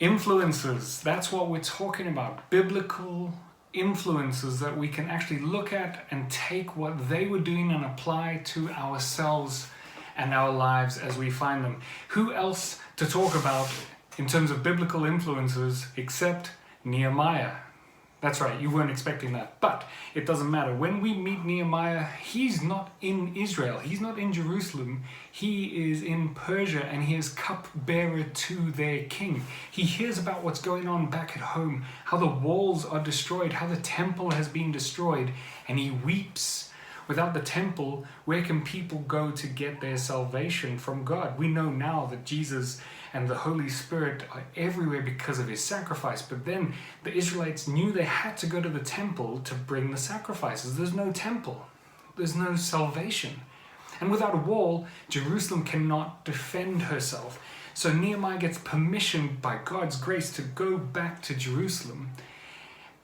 Influences, that's what we're talking about. Biblical influences that we can actually look at and take what they were doing and apply to ourselves and our lives as we find them. Who else to talk about in terms of biblical influences except Nehemiah? That's right, you weren't expecting that, but it doesn't matter. When we meet Nehemiah, he's not in Israel, he's not in Jerusalem, he is in Persia and he is cupbearer to their king. He hears about what's going on back at home, how the walls are destroyed, how the temple has been destroyed, and he weeps. Without the temple, where can people go to get their salvation from God? We know now that Jesus and the Holy Spirit are everywhere because of his sacrifice, but then the Israelites knew they had to go to the temple to bring the sacrifices. There's no temple, there's no salvation. And without a wall, Jerusalem cannot defend herself. So Nehemiah gets permission by God's grace to go back to Jerusalem.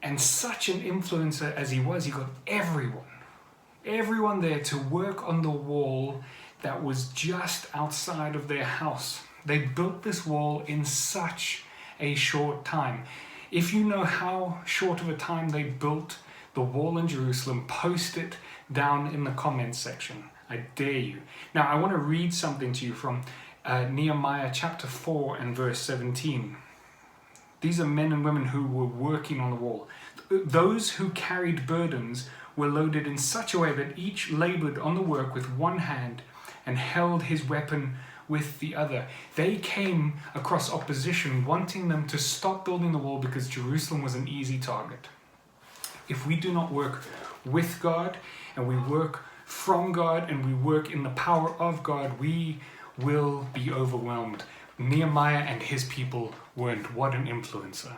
And such an influencer as he was, he got everyone there to work on the wall that was just outside of their house. They built this wall in such a short time. If you know how short of a time they built the wall in Jerusalem, post it down in the comments section. I dare you. Now I want to read something to you from Nehemiah chapter 4 and verse 17. These are men and women who were working on the wall. Those who carried burdens were loaded in such a way that each labored on the work with one hand and held his weapon with the other. They came across opposition wanting them to stop building the wall because Jerusalem was an easy target. If we do not work with God and we work from God and we work in the power of God, we will be overwhelmed. Nehemiah and his people weren't. What an influencer.